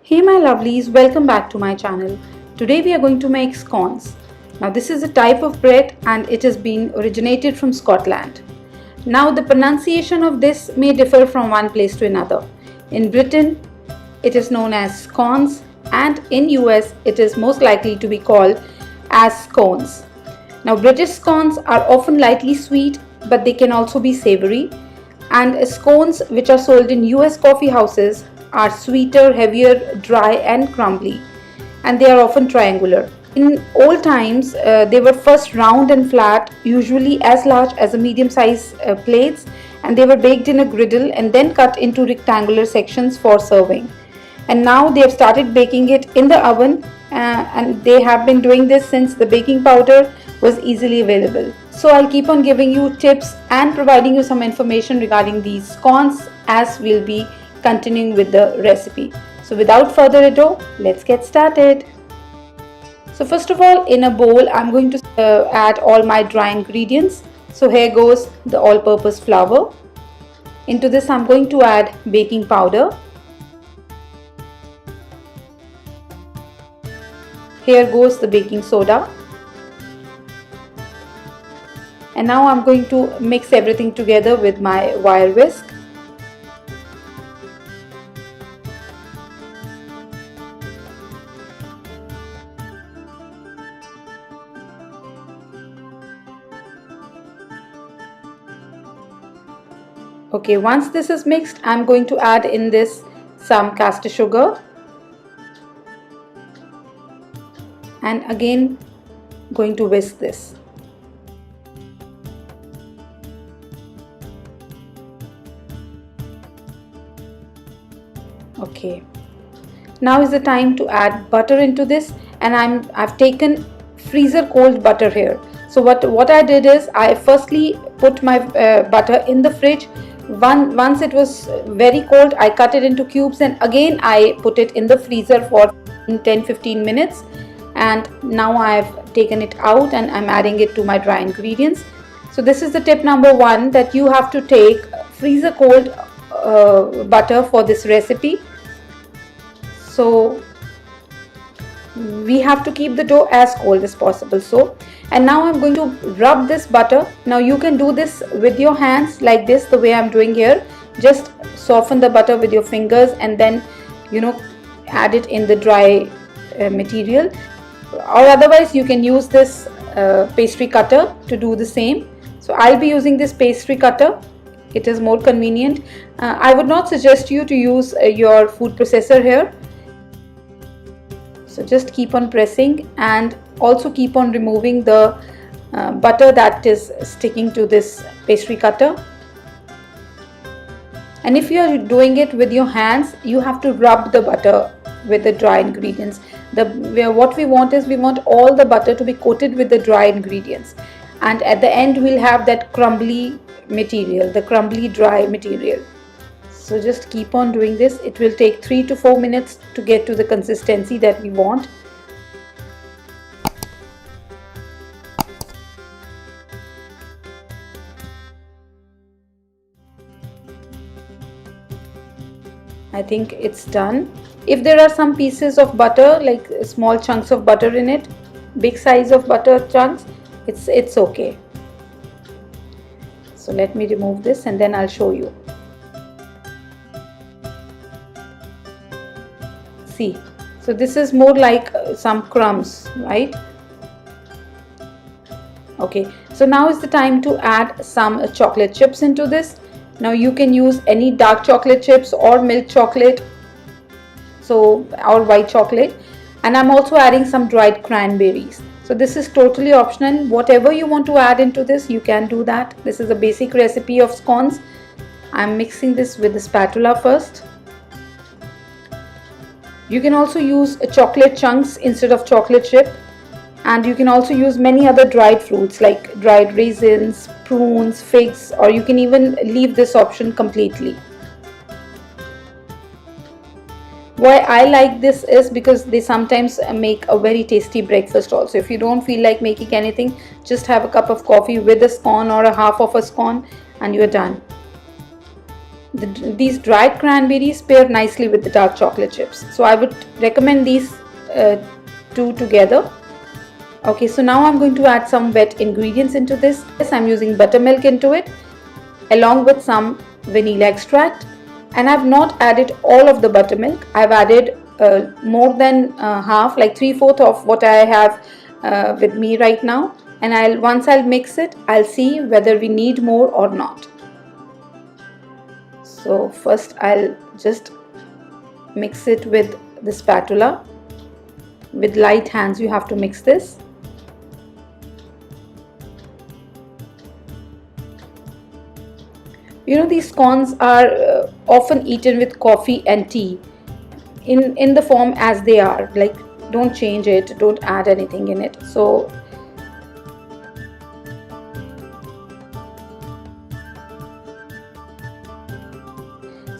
Hey my lovelies, welcome back to my channel. Today we are going to make scones. Now this is a type of bread and it has been originated from Scotland. Now the pronunciation of this may differ from one place to another. In Britain it is known as scones and in US it is most likely to be called as scones. Now British scones are often lightly sweet but they can also be savory, and scones which are sold in US coffee houses are sweeter, heavier, dry and crumbly, and they are often triangular. In old times, they were first round and flat, usually as large as a medium-sized plates, and they were baked in a griddle and then cut into rectangular sections for serving. And now they have started baking it in the oven, and they have been doing this since the baking powder was easily available. So I'll keep on giving you tips and providing you some information regarding these scones as we'll be continuing with the recipe. So without further ado, let's get started. So first of all, in a bowl I'm going to add all my dry ingredients. So here goes the all-purpose flour. Into this I'm going to add baking powder. Here goes the baking soda. And now I'm going to mix everything together with my wire whisk. Okay, once this is mixed, I'm going to add in this some caster sugar and again going to whisk this. Okay, now is the time to add butter into this, and I've taken freezer cold butter here. So what I did is I firstly put my butter in the fridge. Once it was very cold, I cut it into cubes and again I put it in the freezer for 10-15 minutes, and now I've taken it out and I'm adding it to my dry ingredients. So this is the tip number one, that you have to take freezer cold butter for this recipe. So we have to keep the dough as cold as possible. So, and now I'm going to rub this butter. Now you can do this with your hands like this, the way I'm doing here. Just soften the butter with your fingers and then add it in the dry material, or otherwise you can use this pastry cutter to do the same. So I'll be using this pastry cutter. It is more convenient. I would not suggest you to use your food processor here. So just keep on pressing and also keep on removing the butter that is sticking to this pastry cutter. And if you are doing it with your hands, you have to rub the butter with the dry ingredients. What we want is, we want all the butter to be coated with the dry ingredients, and at the end we'll have that crumbly material, the crumbly dry material. So just keep on doing this. It will take 3 to 4 minutes to get to the consistency that we want. I think it's done. If there are some pieces of butter, like small chunks of butter in it, big size of butter chunks, it's okay. So let me remove this and then I'll show you. See, so this is more like some crumbs, right? Okay, so now is the time to add some chocolate chips into this. Now you can use any dark chocolate chips or milk chocolate, or white chocolate, and I'm also adding some dried cranberries. So this is totally optional. Whatever you want to add into this, you can do that. This is a basic recipe of scones. I'm mixing this with the spatula first. You can also use chocolate chunks instead of chocolate chip, and you can also use many other dried fruits like dried raisins, prunes, figs, or you can even leave this option completely. Why I like this is because they sometimes make a very tasty breakfast also. If you don't feel like making anything, just have a cup of coffee with a scone or a half of a scone and you're done. these dried cranberries pair nicely with the dark chocolate chips. So I would recommend these two together. Okay, so now I'm going to add some wet ingredients into this. Yes, I'm using buttermilk into it along with some vanilla extract, and I've not added all of the buttermilk. I've added more than half, like 3/4 of what I have with me right now, and once I'll mix it, I'll see whether we need more or not. So first I'll just mix it with the spatula. With light hands you have to mix this. You know, these scones are often eaten with coffee and tea in the form as they are. Like, don't change it, don't add anything in it. So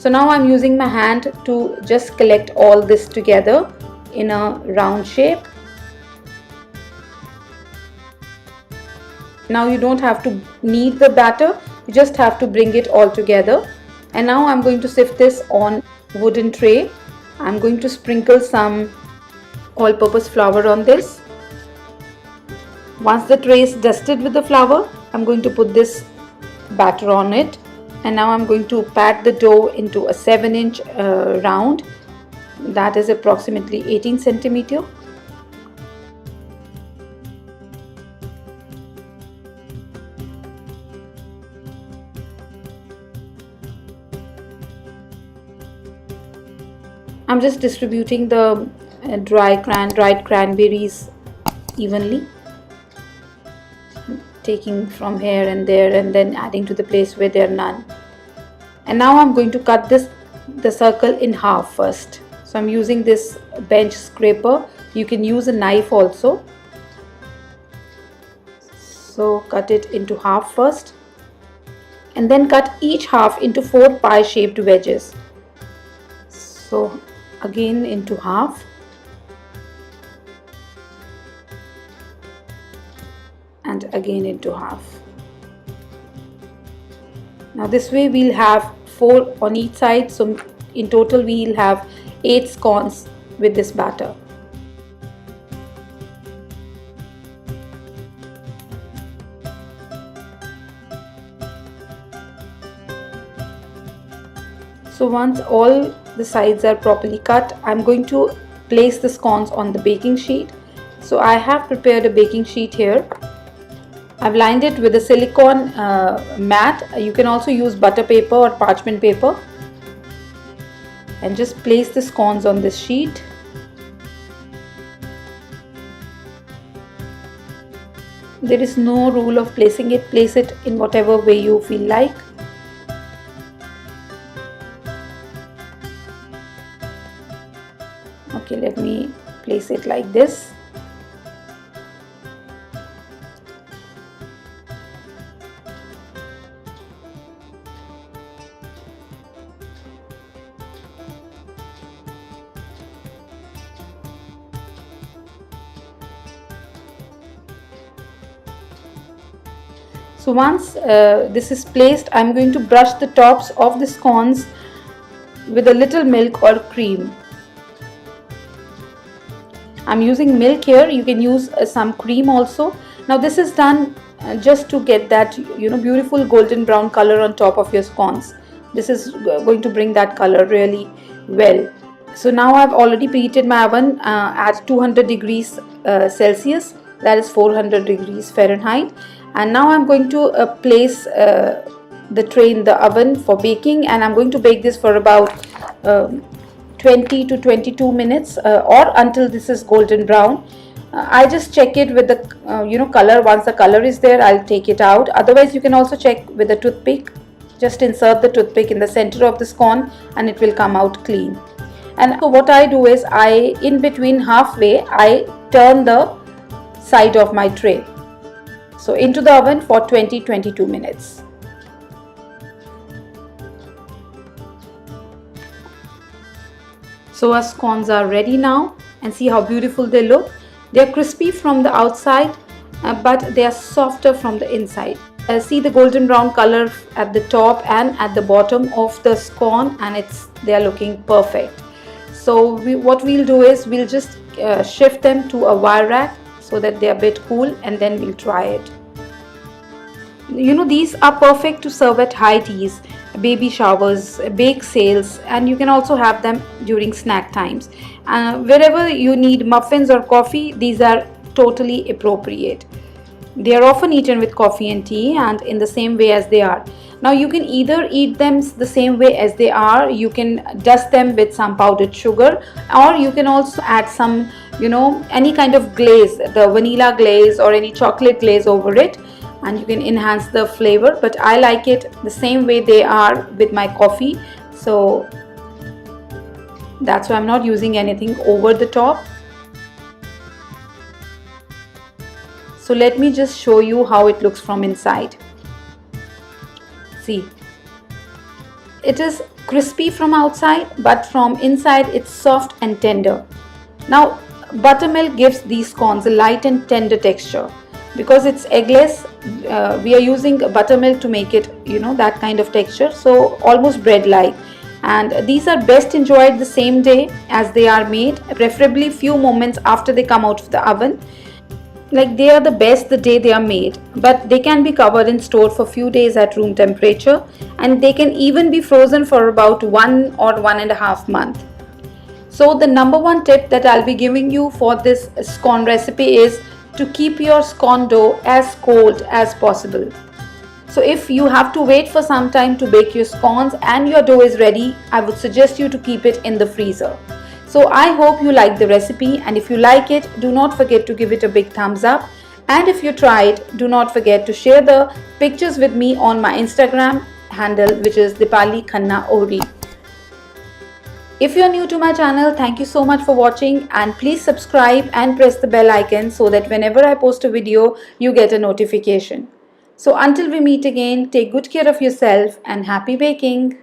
now I'm using my hand to just collect all this together in a round shape. Now you don't have to knead the batter, you just have to bring it all together. And now I'm going to sift this on wooden tray. I'm going to sprinkle some all-purpose flour on this. Once the tray is dusted with the flour, I'm going to put this batter on it. And now I'm going to pat the dough into a 7-inch round, that is approximately 18 centimeter. I'm just distributing the dried cranberries evenly, taking from here and there and then adding to the place where there are none. And now I'm going to cut the circle in half first. So I'm using this bench scraper. You can use a knife also. So cut it into half first, and then cut each half into 4 pie shaped wedges. So again into half, and again into half. Now this way we'll have 4 on each side, so in total we'll have 8 scones with this batter. So once all the sides are properly cut, I'm going to place the scones on the baking sheet. So I have prepared a baking sheet here. I've lined it with a silicone mat. You can also use butter paper or parchment paper. And just place the scones on this sheet. There is no rule of placing it. Place it in whatever way you feel like. Okay, let me place it like this. So once this is placed, I'm going to brush the tops of the scones with a little milk or cream. I'm using milk here. You can use some cream also. Now this is done just to get that, you know, beautiful golden brown color on top of your scones. This is going to bring that color really well. So now I've already preheated my oven at 200 degrees Celsius, that is 400 degrees Fahrenheit. And now I'm going to place the tray in the oven for baking, and I'm going to bake this for about 20 to 22 minutes or until this is golden brown. I just check it with the color. Once the color is there, I'll take it out. Otherwise you can also check with a toothpick. Just insert the toothpick in the center of the scone and it will come out clean. And so what I do is, in between halfway, I turn the side of my tray. So into the oven for 20-22 minutes. So our scones are ready now, and see how beautiful they look. They are crispy from the outside, but they are softer from the inside. See the golden brown color at the top and at the bottom of the scone, and they are looking perfect. So what we'll do is we'll just shift them to a wire rack so that they are a bit cool, and then we'll try it. These are perfect to serve at high teas, baby showers, bake sales, and you can also have them during snack times. Wherever you need muffins or coffee, these are totally appropriate. They are often eaten with coffee and tea, and in the same way as they are. Now you can either eat them the same way as they are, you can dust them with some powdered sugar, or you can also add some, any kind of glaze, the vanilla glaze or any chocolate glaze over it, and you can enhance the flavor. But I like it the same way they are with my coffee, so that's why I'm not using anything over the top. So let me just show you how it looks from inside. See, it is crispy from outside, but from inside it's soft and tender. Now buttermilk gives these scones a light and tender texture. Because it's eggless, we are using buttermilk to make it, that kind of texture, so almost bread-like. And these are best enjoyed the same day as they are made, preferably few moments after they come out of the oven. Like, they are the best the day they are made, but they can be covered and stored for few days at room temperature, and they can even be frozen for about 1 or 1.5 months. So the number one tip that I'll be giving you for this scone recipe is to keep your scone dough as cold as possible. So if you have to wait for some time to bake your scones and your dough is ready, I would suggest you to keep it in the freezer. So I hope you like the recipe, and if you like it, do not forget to give it a big thumbs up. And if you tried, do not forget to share the pictures with me on my Instagram handle, which is Deepali Ohri. If you are new to my channel, thank you so much for watching, and please subscribe and press the bell icon so that whenever I post a video, you get a notification. So until we meet again, take good care of yourself and happy baking.